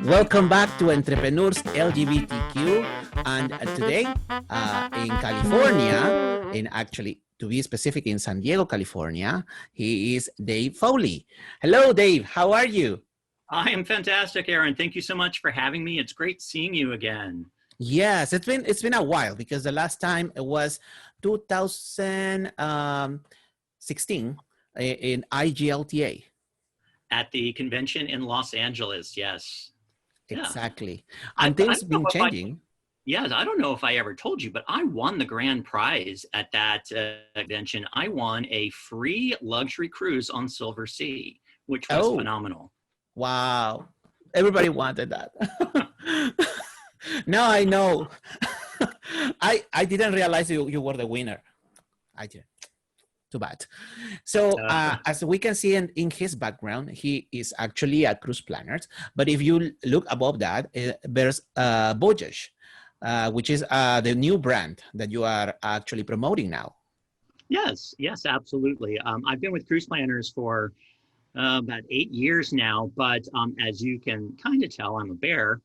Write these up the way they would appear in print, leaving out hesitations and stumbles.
Welcome back to Entrepreneurs LGBTQ. And today in California, actually, to be specific, in San Diego, California, he is Dave Fowlie. Hello, Dave. How are you? I am fantastic, Aaron. Thank you so much for having me. It's great seeing you again. Yes, it's been a while because the last time it was 2016 in IGLTA. At the convention in Los Angeles, yes. Exactly. Yeah. And things been changing. Yes, I don't know if I ever told you, but I won the grand prize at that convention. I won a free luxury cruise on Silver Sea, which was phenomenal. Wow. Everybody wanted that. Now I know. I didn't realize you were the winner. I did. Too bad. So as we can see in his background, he is actually a cruise planner. But if you look above that, there's Voyages, which is the new brand that you are actually promoting now. Yes, absolutely. I've been with Cruise Planners for about 8 years now, but as you can kind of tell, I'm a bear.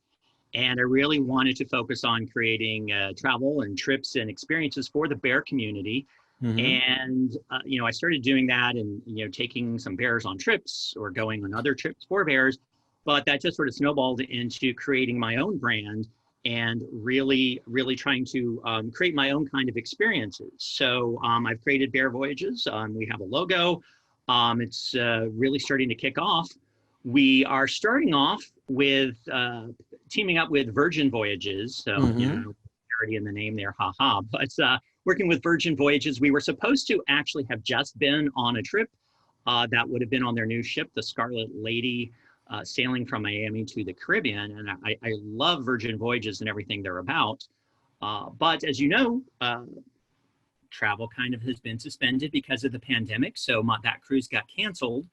And I really wanted to focus on creating travel and trips and experiences for the bear community. Mm-hmm. And, I started doing that and, taking some bears on trips or going on other trips for bears. But that just sort of snowballed into creating my own brand and really trying to create my own kind of experiences. So I've created Bear Voyages. We have a logo. It's really starting to kick off. We are starting off with teaming up with Virgin Voyages. So, already in the name there, haha. But working with Virgin Voyages, we were supposed to actually have just been on a trip that would have been on their new ship, the Scarlet Lady, sailing from Miami to the Caribbean. And I love Virgin Voyages and everything they're about. But as you know, travel kind of has been suspended because of the pandemic. So that cruise got canceled.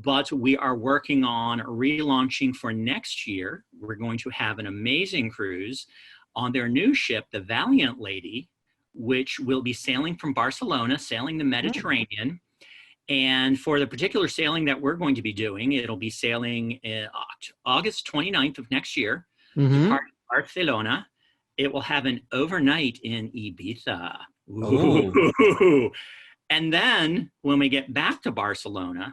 But we are working on relaunching for next year. We're going to have an amazing cruise on their new ship, the Valiant Lady, which will be sailing from Barcelona, sailing the Mediterranean. And for the particular sailing that we're going to be doing, it'll be sailing August 29th of next year, depart Barcelona. It will have an overnight in Ibiza. Ooh. And then when we get back to Barcelona,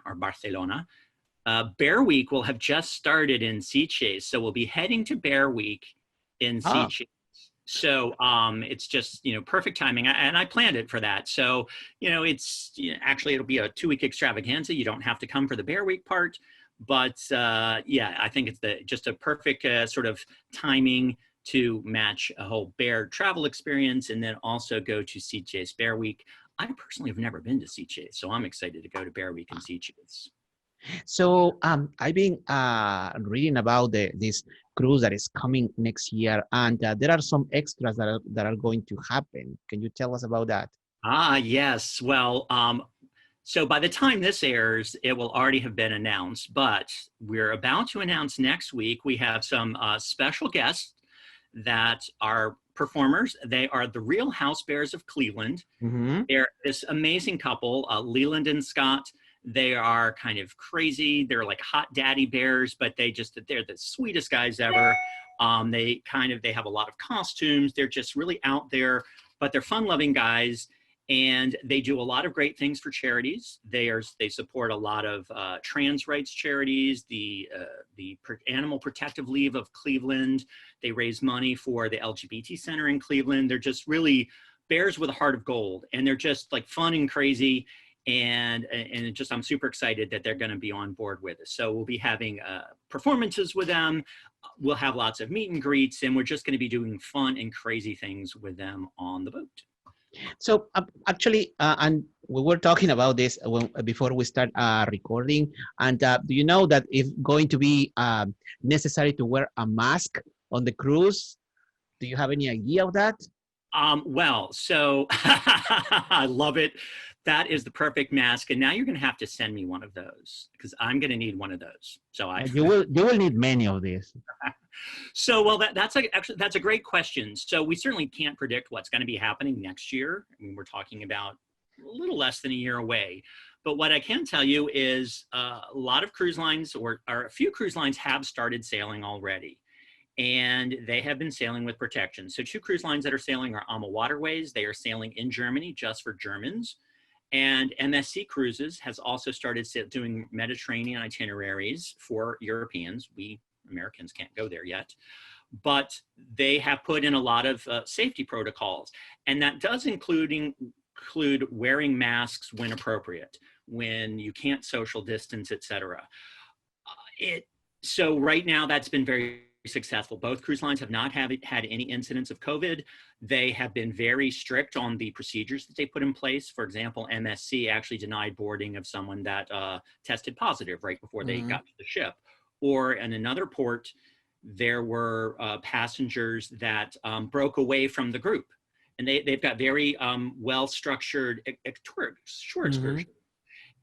Bear Week will have just started in Sitges. So we'll be heading to Bear Week in Sitges. So it's just, perfect timing. And I planned it for that. So, it's actually, it'll be a 2-week extravaganza. You don't have to come for the Bear Week part. But I think it's just a perfect sort of timing to match a whole bear travel experience and then also go to Sitges Bear Week. I personally have never been to Sitges, so I'm excited to go to Bear Week in Sitges. So I've been reading about this cruise that is coming next year, and there are some extras that are going to happen. Can you tell us about that? Yes. Well, so by the time this airs, it will already have been announced, but we're about to announce next week. We have some special guests that are performers. They are the Real House Bears of Cleveland. They're this amazing couple, Leland and Scott. They are kind of crazy. They're like hot daddy bears, but they're the sweetest guys ever. They have a lot of costumes. They're just really out there, but they're fun-loving guys. And they do a lot of great things for charities. They support a lot of trans rights charities, the Animal Protective League of Cleveland. They raise money for the LGBT Center in Cleveland. They're just really bears with a heart of gold, and they're just like fun and crazy. And I'm super excited that they're going to be on board with us. So we'll be having performances with them. We'll have lots of meet and greets, and we're just going to be doing fun and crazy things with them on the boat. So actually, and we were talking about this before we start recording. And do you know that it's going to be necessary to wear a mask on the cruise? Do you have any idea of that? Well, so I love it. That is the perfect mask. And now you're going to have to send me one of those because I'm going to need one of those. So you will need many of these. So, well, that's a great question. So we certainly can't predict what's going to be happening next year. I mean, we're talking about a little less than a year away. But what I can tell you is a lot of cruise lines, or a few cruise lines, have started sailing already. And they have been sailing with protection. So 2 cruise lines that are sailing are AMA Waterways. They are sailing in Germany just for Germans. And MSC Cruises has also started doing Mediterranean itineraries for Europeans. We Americans can't go there yet. But they have put in a lot of safety protocols. And that does include wearing masks when appropriate, when you can't social distance, et cetera. So right now that's been very successful. Both cruise lines have not had any incidents of COVID. They have been very strict on the procedures that they put in place. For example, MSC actually denied boarding of someone that tested positive right before they got to the ship. Or in another port, there were passengers that broke away from the group. And they've got very well-structured shore excursions.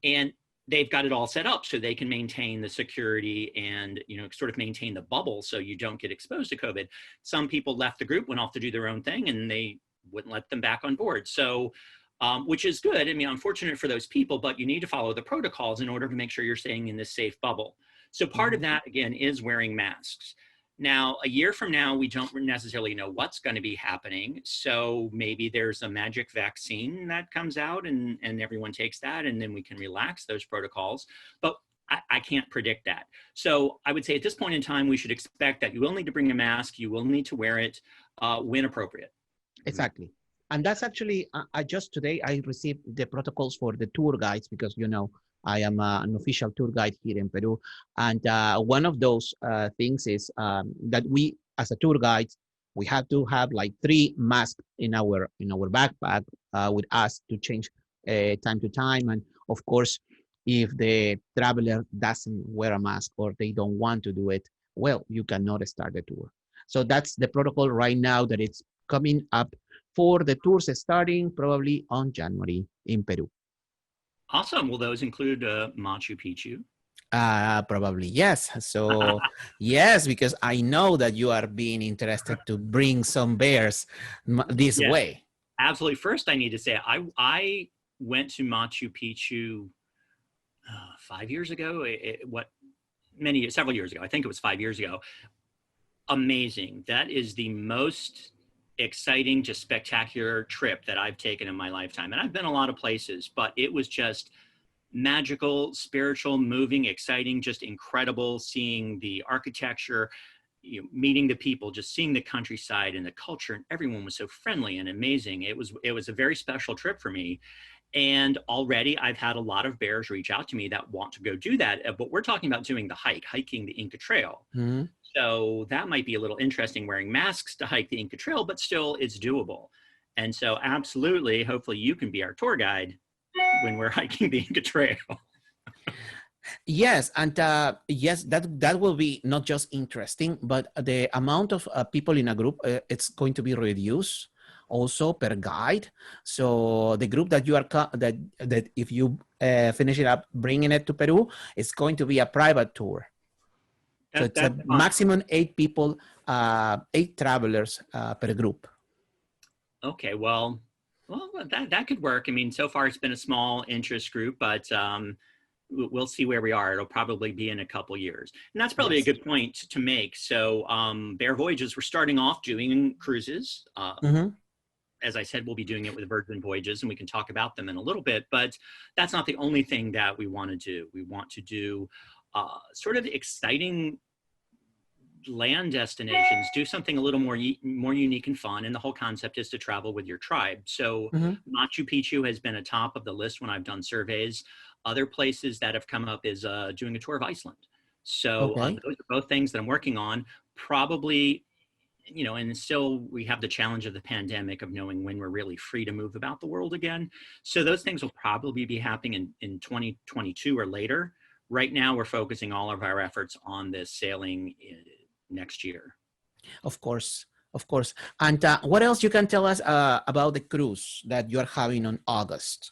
And they've got it all set up so they can maintain the security and, sort of maintain the bubble so you don't get exposed to COVID. Some people left the group, went off to do their own thing, and they wouldn't let them back on board. So, which is good. I mean, unfortunate for those people, but you need to follow the protocols in order to make sure you're staying in this safe bubble. So part of that, again, is wearing masks. Now, a year from now, we don't necessarily know what's going to be happening. So maybe there's a magic vaccine that comes out and everyone takes that, and then we can relax those protocols. But I can't predict that. So I would say at this point in time, we should expect that you will need to bring a mask. You will need to wear it when appropriate. Exactly. And that's actually, today I received the protocols for the tour guides because, I am an official tour guide here in Peru. And one of those things is that we, as a tour guide, we have to have like 3 masks in our backpack with us to change time to time. And of course, if the traveler doesn't wear a mask or they don't want to do it, well, you cannot start the tour. So that's the protocol right now that it's coming up for the tours starting probably on January in Peru. Awesome. Will those include Machu Picchu? Probably yes. So yes, because I know that you are being interested to bring some bears this way. Absolutely. First, I need to say I went to Machu Picchu 5 years ago. Several years ago. I think it was 5 years ago. Amazing. That is the most exciting, just spectacular trip that I've taken in my lifetime. And I've been a lot of places, but it was just magical, spiritual, moving, exciting, just incredible, seeing the architecture, meeting the people, just seeing the countryside and the culture, and everyone was so friendly and amazing. It was a very special trip for me. And already I've had a lot of bears reach out to me that want to go do that. But we're talking about doing the hiking the Inca Trail. Mm-hmm. So that might be a little interesting, wearing masks to hike the Inca Trail, but still it's doable. And so absolutely, hopefully you can be our tour guide when we're hiking the Inca Trail. Yes, and yes, that will be not just interesting, but the amount of people in a group, it's going to be reduced also per guide. So the group that you are that if you finish it up, bringing it to Peru, it's going to be a private tour. So it's a maximum 8 people, 8 travelers per group. Okay, well, that could work. I mean, so far it's been a small interest group, but we'll see where we are. It'll probably be in a couple years. And that's probably a good point to make. So Bear Voyages, we're starting off doing cruises. As I said, we'll be doing it with Virgin Voyages, and we can talk about them in a little bit, but that's not the only thing that we want to do. We want to do sort of exciting land destinations, do something a little more unique and fun. And the whole concept is to travel with your tribe. So Machu Picchu has been atop of the list when I've done surveys. Other places that have come up is doing a tour of Iceland. So those are both things that I'm working on. Probably, and still we have the challenge of the pandemic of knowing when we're really free to move about the world again. So those things will probably be happening in 2022 or later. Right now, we're focusing all of our efforts on this sailing next year. Of course. And what else you can tell us about the cruise that you are having on August?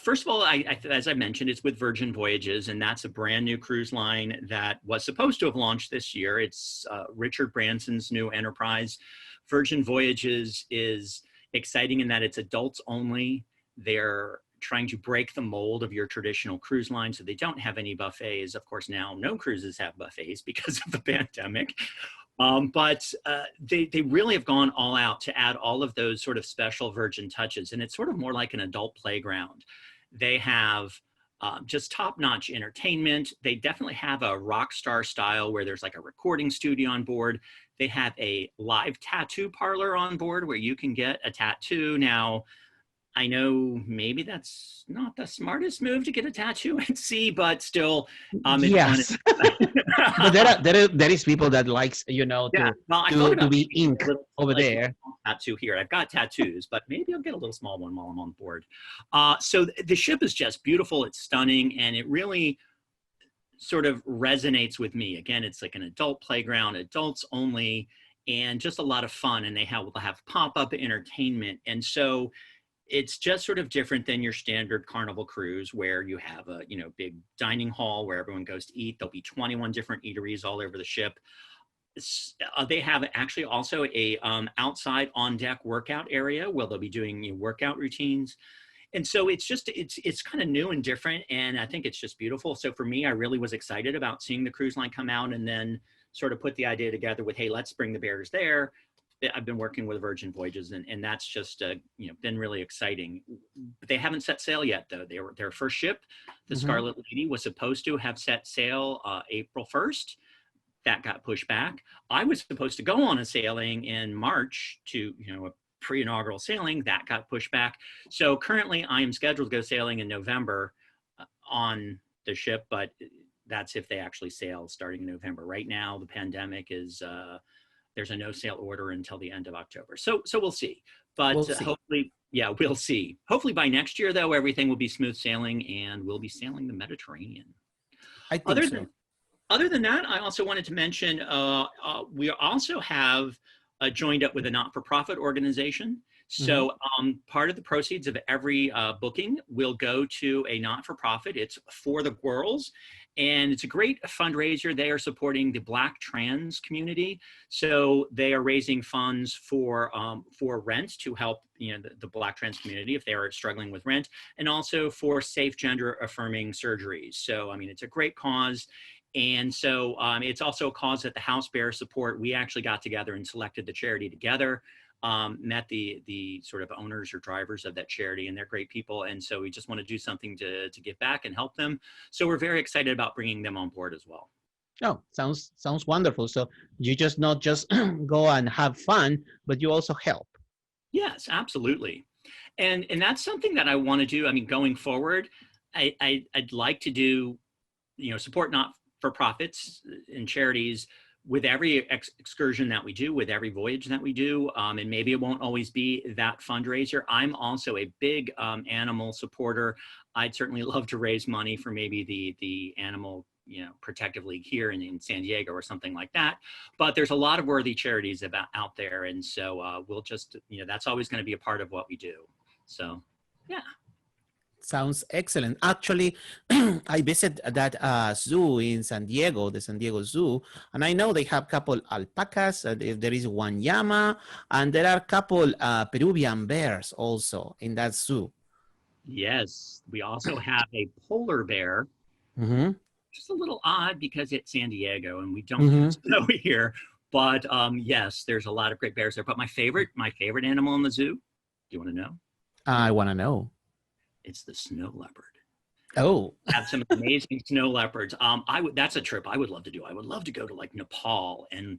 First of all, as I mentioned, it's with Virgin Voyages, and that's a brand new cruise line that was supposed to have launched this year. It's Richard Branson's new enterprise. Virgin Voyages is exciting in that it's adults only. They're trying to break the mold of your traditional cruise line. So they don't have any buffets. Of course, now no cruises have buffets because of the pandemic. But they really have gone all out to add all of those sort of special Virgin touches. And it's sort of more like an adult playground. They have just top-notch entertainment. They definitely have a rock star style where there's like a recording studio on board. They have a live tattoo parlor on board where you can get a tattoo. Now, I know maybe that's not the smartest move to get a tattoo at sea, but still, yes. it's fun. But there is people that likes, you know, to be ink over there. Tattoo here. I've got tattoos, but maybe I'll get a little small one while I'm on board. So the ship is just beautiful. It's stunning, and it really sort of resonates with me. Again, it's like an adult playground, adults only, and just a lot of fun. And will have pop-up entertainment, and so it's just sort of different than your standard Carnival cruise where you have a big dining hall where everyone goes to eat. There'll be 21 different eateries all over the ship. They have actually also a outside on deck workout area where they'll be doing workout routines. And so it's kind of new and different. And I think it's just beautiful. So for me, I really was excited about seeing the cruise line come out and then sort of put the idea together with, hey, let's bring the bears there. I've been working with Virgin Voyages, and that's just been really exciting. But they haven't set sail yet, though. Their first ship, the Scarlet Lady, was supposed to have set sail April 1st. That got pushed back. I was supposed to go on a sailing in March to a pre-inaugural sailing. That got pushed back. So currently, I am scheduled to go sailing in November on the ship, but that's if they actually sail starting in November. Right now, the pandemic is. There's a no sail order until the end of October. So we'll see. But we'll see. Hopefully, we'll see. Hopefully by next year, though, everything will be smooth sailing and we'll be sailing the Mediterranean. I think so. Other than that, I also wanted to mention, we also have joined up with a not-for-profit organization. So part of the proceeds of every booking will go to a not-for-profit. It's For the Girls. And it's a great fundraiser. They are supporting the Black trans community. So they are raising funds for rent to help the Black trans community if they are struggling with rent, and also for safe gender affirming surgeries. So, I mean, it's a great cause. And so it's also a cause that the House Bears support. We actually got together and selected the charity together. Met the sort of owners or drivers of that charity, and they're great people. And so we just want to do something to give back and help them. So we're very excited about bringing them on board as well. Oh, sounds wonderful. So you just not just go and have fun, but you also help. Yes, absolutely. And that's something that I want to do. I mean, going forward, I'd like to do, support not-for-profits and charities with every excursion that we do, with every voyage that we do, and maybe it won't always be that fundraiser. I'm also a big animal supporter. I'd certainly love to raise money for maybe the animal, protective league here in San Diego or something like that. But there's a lot of worthy charities out there, and so we'll just, that's always going to be a part of what we do. So, yeah. Sounds excellent. Actually, I visited that zoo in San Diego, the San Diego Zoo, and I know they have a couple alpacas, there is one llama, and there are a couple Peruvian bears also in that zoo. Yes, we also have a polar bear. Just a little odd because it's San Diego and we don't have snow here. But yes, there's a lot of great bears there. But my favorite animal in the zoo, do you want to know? I want to know. It's the snow leopard. Oh, have some amazing snow leopards. That's a trip I would love to do. I would love to go to like Nepal and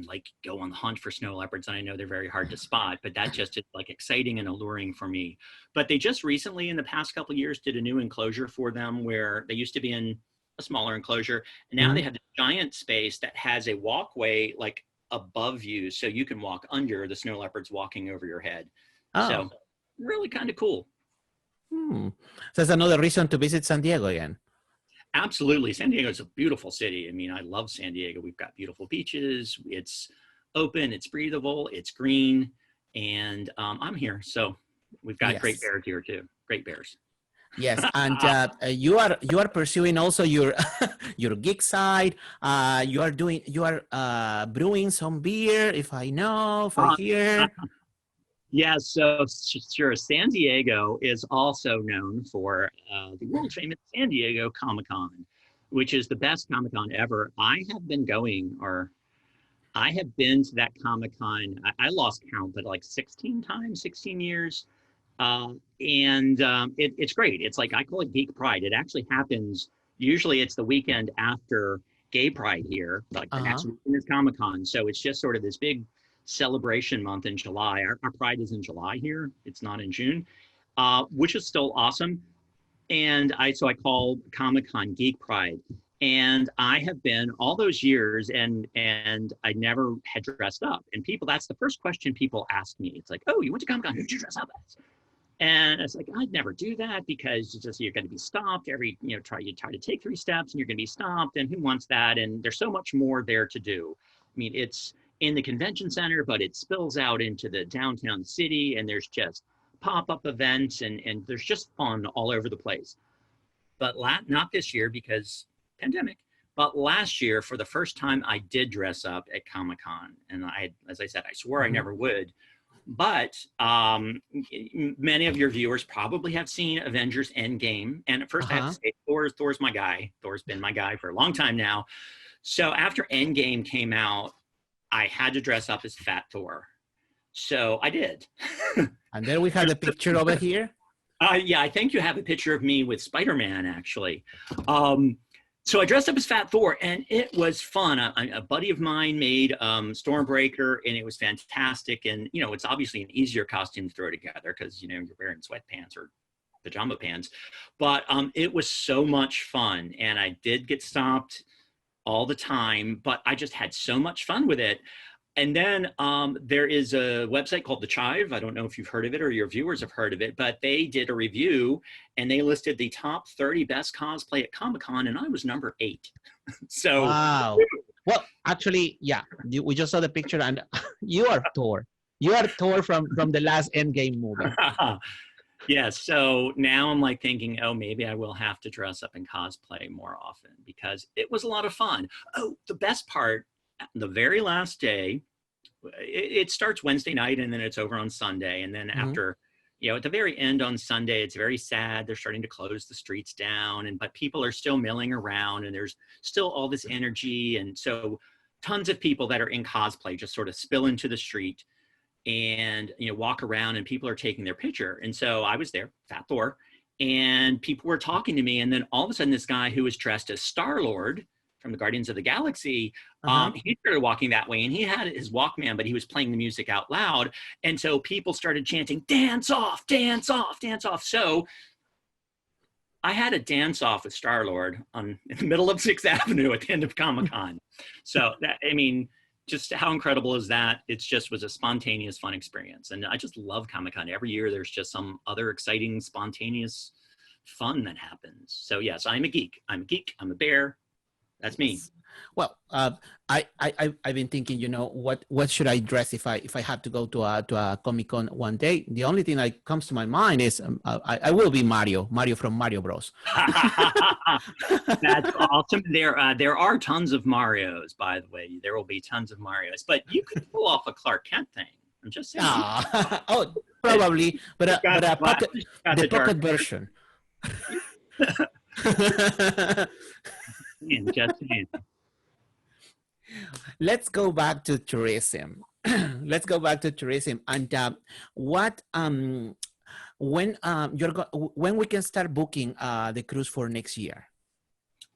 like go on the hunt for snow leopards. And I know they're very hard to spot, but that just is like exciting and alluring for me. But they just recently in the past couple of years did a new enclosure for them where they used to be in a smaller enclosure. And now they have a giant space that has a walkway like above you. So you can walk under the snow leopards walking over your head. Oh. So really kind of cool. So that's another reason to visit San Diego again. Absolutely. San Diego is a beautiful city. I mean, I love San Diego. We've got beautiful beaches. It's open, it's breathable, it's green, and I'm here. So we've got great bears here too. Great bears. Yes, and you are pursuing also your your geek side. You are brewing some beer, if I hear. Yeah, so sure. San Diego is also known for the world famous San Diego Comic Con, which is the best Comic Con ever. I have been to that Comic Con. I lost count, but like 16 times, 16 years. It's great. It's like I call it Geek Pride. It actually happens. Usually, it's the weekend after Gay Pride here. Like the next weekend is Comic Con, so it's just sort of this big celebration month in July. Our Pride is in July here. It's not in June, which is still awesome. I call Comic Con Geek Pride. And I have been all those years, and I never had dressed up. And that's the first question people ask me. It's like, oh, you went to Comic Con, who'd you dress up as? And it's like, I'd never do that because you're going to be stopped you try to take 3 steps and you're going to be stopped. And who wants that? And there's so much more there to do. I mean, it's in the convention center, but it spills out into the downtown city, and there's just pop-up events, and there's just fun all over the place. But not this year because pandemic, but last year, for the first time, I did dress up at Comic-Con. And as I said, I swore I never would. But many of your viewers probably have seen Avengers Endgame. And at first I have to say, Thor's my guy. Thor's been my guy for a long time now. So after Endgame came out, I had to dress up as Fat Thor. So I did. And then we had a picture over here. Yeah, I think you have a picture of me with Spider-Man, actually. So I dressed up as Fat Thor, and it was fun. A buddy of mine made Stormbreaker, and it was fantastic. And, it's obviously an easier costume to throw together because, you're wearing sweatpants or pajama pants. But it was so much fun, and I did get stopped all the time, but I just had so much fun with it. And then there is a website called The Chive. I don't know if you've heard of it or your viewers have heard of it, but they did a review and they listed the top 30 best cosplay at Comic-Con, and I was number 8. So wow. Well, actually, yeah, we just saw the picture, and you are Thor. You are Thor from the last Endgame movie. Yeah, so now I'm like thinking, oh, maybe I will have to dress up and cosplay more often because it was a lot of fun. Oh, the best part, the very last day, it starts Wednesday night and then it's over on Sunday. And then after, at the very end on Sunday, it's very sad. They're starting to close the streets down, but people are still milling around, and there's still all this energy. And so tons of people that are in cosplay just sort of spill into the street and, walk around, and people are taking their picture. And so I was there, Fat Thor, and people were talking to me. And then all of a sudden, this guy who was dressed as Star-Lord from the Guardians of the Galaxy, he started walking that way, and he had his Walkman, but he was playing the music out loud. And so people started chanting, dance off, dance off, dance off. So I had a dance off with Star-Lord in the middle of 6th Avenue at the end of Comic-Con. So just how incredible is that? It just was a spontaneous, fun experience. And I just love Comic-Con. Every year there's just some other exciting, spontaneous fun that happens. So yes, I'm a geek. I'm a bear. That's me. Well, I've been thinking, what should I dress if I have to go to a Comic-Con one day? The only thing that comes to my mind is I will be Mario from Mario Bros. That's awesome. There are tons of Marios, by the way. There will be tons of Marios, but you could pull off a Clark Kent thing. I'm just saying. Oh, probably, but a pocket version. Just saying. Let's go back to tourism. And when we can start booking the cruise for next year?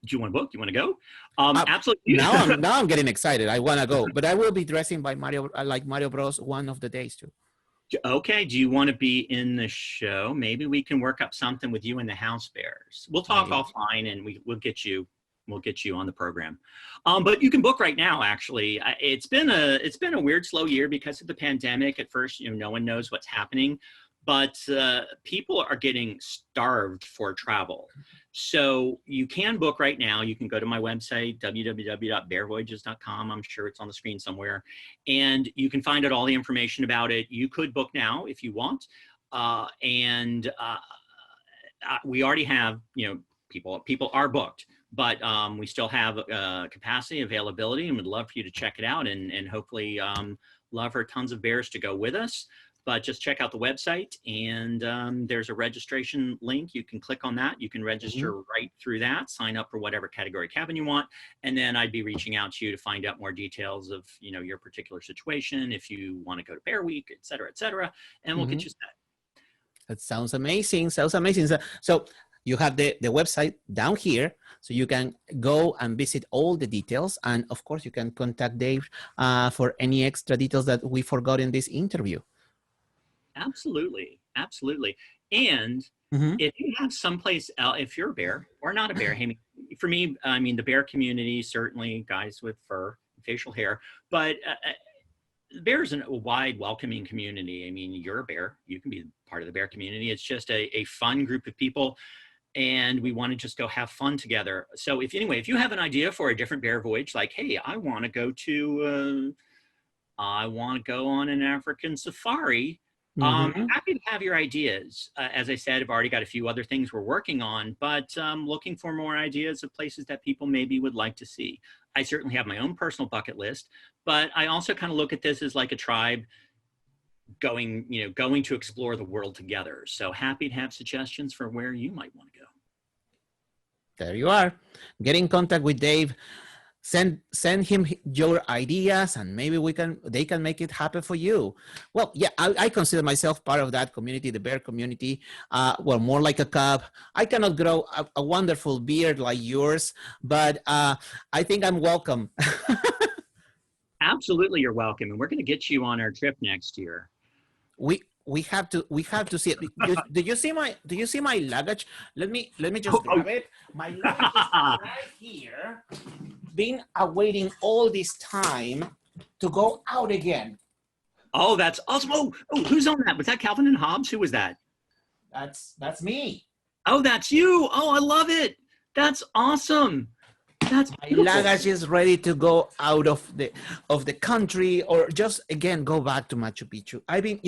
Do you want to book? Do you want to go? Absolutely. Now I'm getting excited. I want to go, but I will be dressing by Mario, like Mario Bros. One of the days too. Okay. Do you want to be in the show? Maybe we can work up something with you and the House Bears. We'll talk offline, and we'll get you on the program. But you can book right now. Actually, it's been a weird, slow year because of the pandemic. At first, no one knows what's happening, but people are getting starved for travel. So you can book right now. You can go to my website, www.bearvoyages.com. I'm sure it's on the screen somewhere. And you can find out all the information about it. You could book now if you want. We already have, people are booked, but we still have capacity, availability, and would love for you to check it out, and hopefully love for tons of bears to go with us. but just check out the website, and there's a registration link. You can click on that. You can register right through that, sign up for whatever category cabin you want. And then I'd be reaching out to you to find out more details of, your particular situation, if you want to go to Bear Week, et cetera, and we'll get you set. That sounds amazing. Sounds amazing. So you have the website down here, so you can go and visit all the details. And of course, you can contact Dave for any extra details that we forgot in this interview. Absolutely. And if you have someplace else, if you're a bear or not a bear, hey, for me, I mean, the bear community, certainly guys with fur, facial hair, but bears in a wide, welcoming community. I mean, you're a bear, you can be part of the bear community. It's just a fun group of people, and we want to just go have fun together. So if you have an idea for a different bear voyage, like, hey, I want to go on an African safari. Happy to have your ideas. As I said, I've already got a few other things we're working on, but looking for more ideas of places that people maybe would like to see. I certainly have my own personal bucket list, but I also kind of look at this as like a tribe going to explore the world together. So happy to have suggestions for where you might want to go. There you are. Get in contact with Dave. Send him your ideas, and maybe they can make it happen for you. Well, yeah, I consider myself part of that community, the bear community. Well, more like a cub. I cannot grow a wonderful beard like yours, but I think I'm welcome. Absolutely, you're welcome, and we're going to get you on our trip next year. We have to see it. Do you see my luggage? Let me just grab it. My luggage is right here. Been awaiting all this time to go out again. Oh, that's awesome. Oh, who's on that? Was that Calvin and Hobbes? Who was that? That's me. Oh, that's you. Oh, I love it. That's awesome. That's beautiful. My luggage is ready to go out of the country, or just again go back to Machu Picchu. I mean,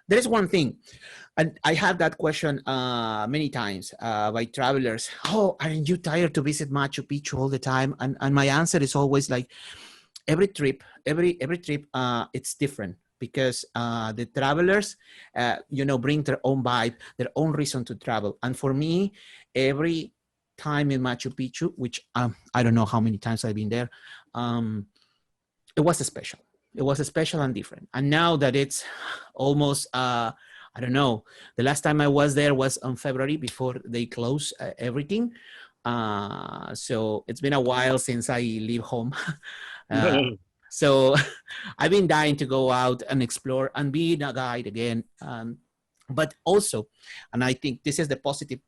there is one thing, and I have that question many times by travelers. Oh, aren't you tired to visit Machu Picchu all the time? And my answer is always like, every trip, it's different, because the travelers, bring their own vibe, their own reason to travel. And for me, every time in Machu Picchu, which I don't know how many times I've been there, it was special. It was special and different. And now that it's almost, I don't know, the last time I was there was on February before they closed everything. So it's been a while since I leave home. So I've been dying to go out and explore and be a guide again. But also, and I think this is the positive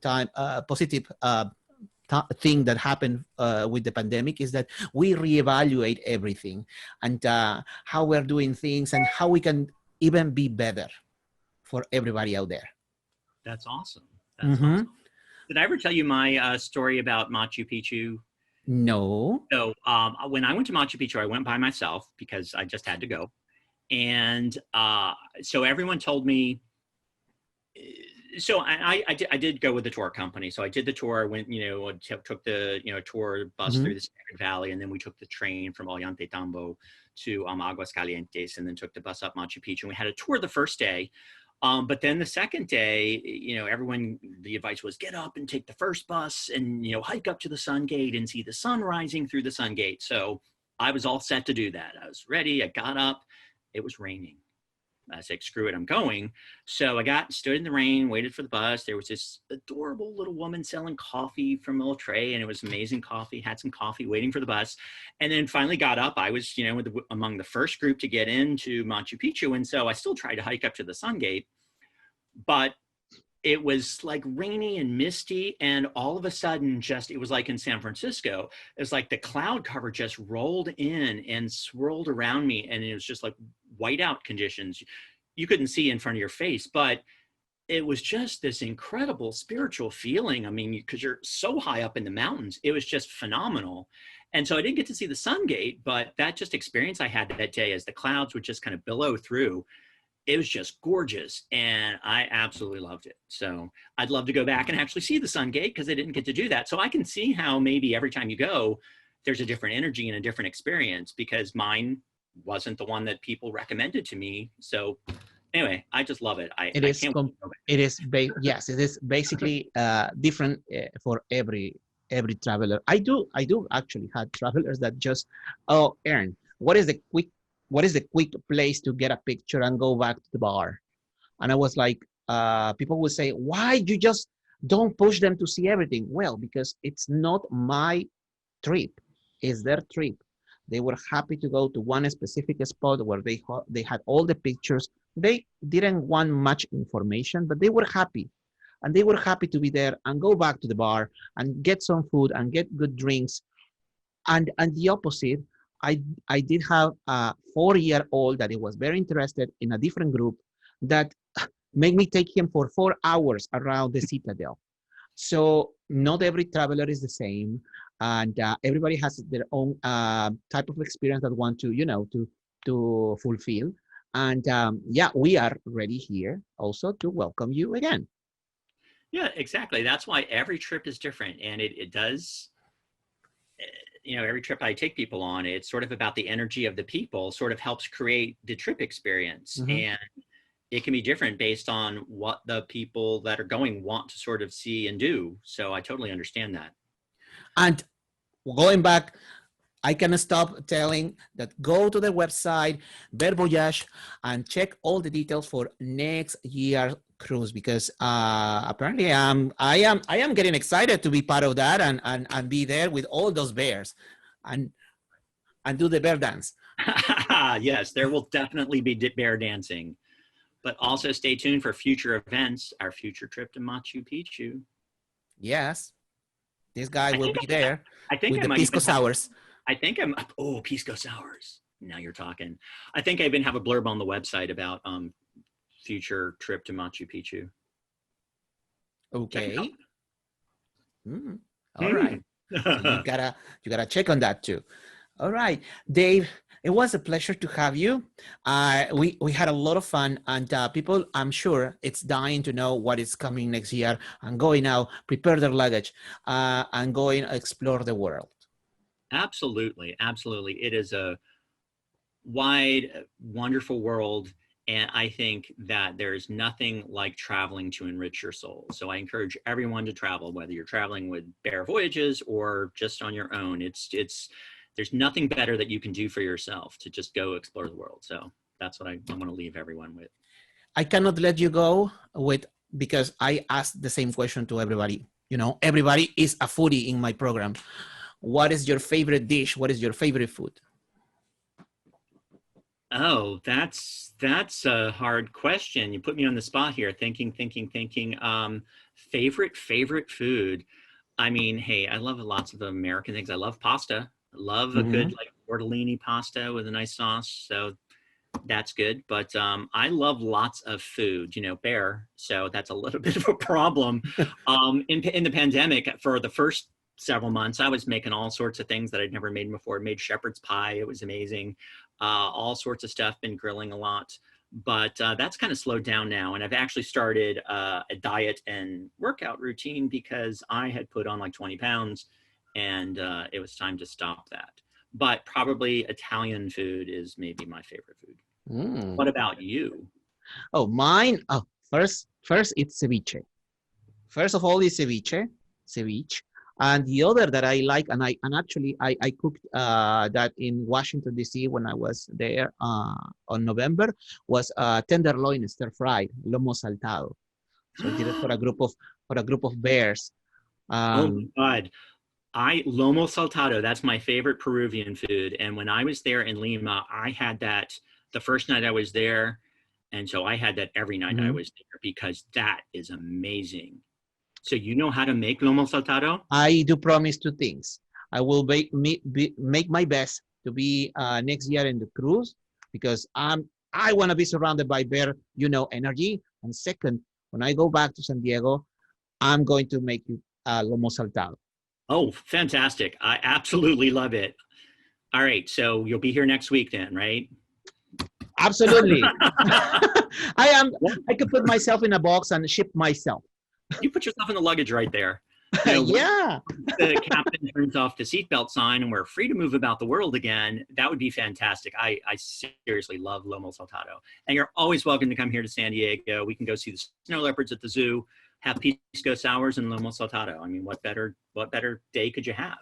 thing that happened with the pandemic, is that we reevaluate everything, and how we're doing things, and how we can even be better for everybody out there. That's awesome. That's awesome. Did I ever tell you my story about Machu Picchu? No. So when I went to Machu Picchu, I went by myself because I just had to go. And so everyone told me, so I did go with the tour company. So I did the tour, went, took the, tour bus through the Sacred Valley. And then we took the train from Ollantaytambo to Aguascalientes, and then took the bus up Machu Picchu. And we had a tour the first day. But then the second day, the advice was get up and take the first bus and, hike up to the sun gate and see the sun rising through the sun gate. So I was all set to do that. I was ready. I got up. It was raining. I said, screw it, I'm going. So I stood in the rain, waited for the bus. There was this adorable little woman selling coffee from a little tray, and it was amazing coffee, had some coffee, waiting for the bus. And then finally got up. I was, among the first group to get into Machu Picchu. And so I still tried to hike up to the sun gate, but it was like rainy and misty. And all of a sudden, it was like in San Francisco, it was like the cloud cover just rolled in and swirled around me. And it was just like whiteout conditions. You couldn't see in front of your face, but it was just this incredible spiritual feeling. I mean, because you're so high up in the mountains, it was just phenomenal. And so I didn't get to see the sun gate, but that just experience I had that day as the clouds would just kind of billow through, it was just gorgeous, and I absolutely loved it. So I'd love to go back and actually see the sun gate, because I didn't get to do that. So I can see how maybe every time you go, there's a different energy and a different experience, because mine wasn't the one that people recommended to me. So Anyway, I just love it. It I is can't. it is yes, it is basically different for every traveler. I do actually had travelers that just, oh, Aaron, what is the quick place to get a picture and go back to the bar? And I was like, people would say, why you just don't push them to see everything? Well, because it's not my trip, it's their trip. They were happy to go to one specific spot where they had all the pictures. They didn't want much information, but they were happy. And they were happy to be there and go back to the bar and get some food and get good drinks. And the opposite, I did have a 4-year-old that he was very interested in a different group that made me take him for 4 hours around the Citadel. So not every traveler is the same, and everybody has their own type of experience that want to, to fulfill. And yeah, we are ready here also to welcome you again. Yeah, exactly. That's why every trip is different, and it does. Every trip I take people on, it's sort of about the energy of the people. Sort of helps create the trip experience, and it can be different based on what the people that are going want to sort of see and do. So I totally understand that. And going back, I cannot stop telling that go to the website, Bear Voyage, and check all the details for next year's cruise, because apparently I am getting excited to be part of that and be there with all those bears and do the bear dance. Yes, there will definitely be bear dancing. But also stay tuned for future events, our future trip to Machu Picchu. Yes, this guy will be there with the pisco sours. Pisco sours. Now you're talking. I think I even have a blurb on the website about future trip to Machu Picchu. Okay. All right. So you gotta check on that too. All right, Dave, it was a pleasure to have you. We had a lot of fun, and people, I'm sure, it's dying to know what is coming next year and going out, prepare their luggage, and going to explore the world. Absolutely, absolutely. It is a wide, wonderful world, and I think that there's nothing like traveling to enrich your soul. So I encourage everyone to travel, whether you're traveling with Bear Voyages or just on your own. There's nothing better that you can do for yourself to just go explore the world. So that's what I want to leave everyone with. I cannot let you go because I asked the same question to everybody. Everybody is a foodie in my program. What is your favorite dish? What is your favorite food? Oh, that's a hard question. You put me on the spot here, thinking. Favorite food. I mean, hey, I love lots of American things. I love pasta. I love a good like tortellini pasta with a nice sauce. So that's good. But I love lots of food, Bear. So that's a little bit of a problem. In the pandemic, for the first several months, I was making all sorts of things that I'd never made before. I made shepherd's pie. It was amazing. All sorts of stuff, been grilling a lot. But that's kind of slowed down now. And I've actually started a diet and workout routine because I had put on like 20 pounds and it was time to stop that. But probably Italian food is maybe my favorite food. What about you? Oh, mine. Oh, first it's ceviche. First of all is ceviche. And the other that I like, and actually I cooked that in Washington D.C. when I was there on November, was tenderloin stir fried, lomo saltado. So I did it for a group of bears. Oh my God. Lomo saltado, that's my favorite Peruvian food. And when I was there in Lima, I had that the first night I was there. And so I had that every night I was there because that is amazing. So you know how to make lomo saltado? I do promise 2 things. I will make my best to be next year in the cruise because I want to be surrounded by bear, energy. And second, when I go back to San Diego, I'm going to make you lomo saltado. Oh, fantastic. I absolutely love it. All right. So you'll be here next week then, right? Absolutely. I could put myself in a box and ship myself. You put yourself in the luggage right there. You know, Yeah. the captain turns off the seatbelt sign and we're free to move about the world again, that would be fantastic. I seriously love Lomo Saltado. And you're always welcome to come here to San Diego. We can go see the snow leopards at the zoo, have pisco sours and Lomo Saltado. I mean, what better day could you have?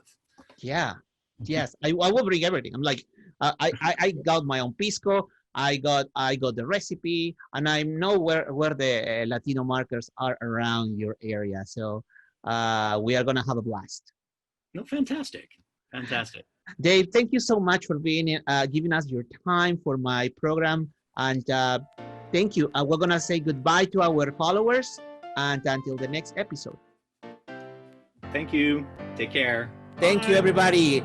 Yeah. Yes. I will bring everything. I'm like, I got my own pisco. I got the recipe, and I know where the Latino markers are around your area. So we are gonna have a blast. No, fantastic. Fantastic. Dave, thank you so much for being giving us your time for my program, and thank you. We're gonna say goodbye to our followers, and until the next episode. Thank you. Take care. Thank you, everybody.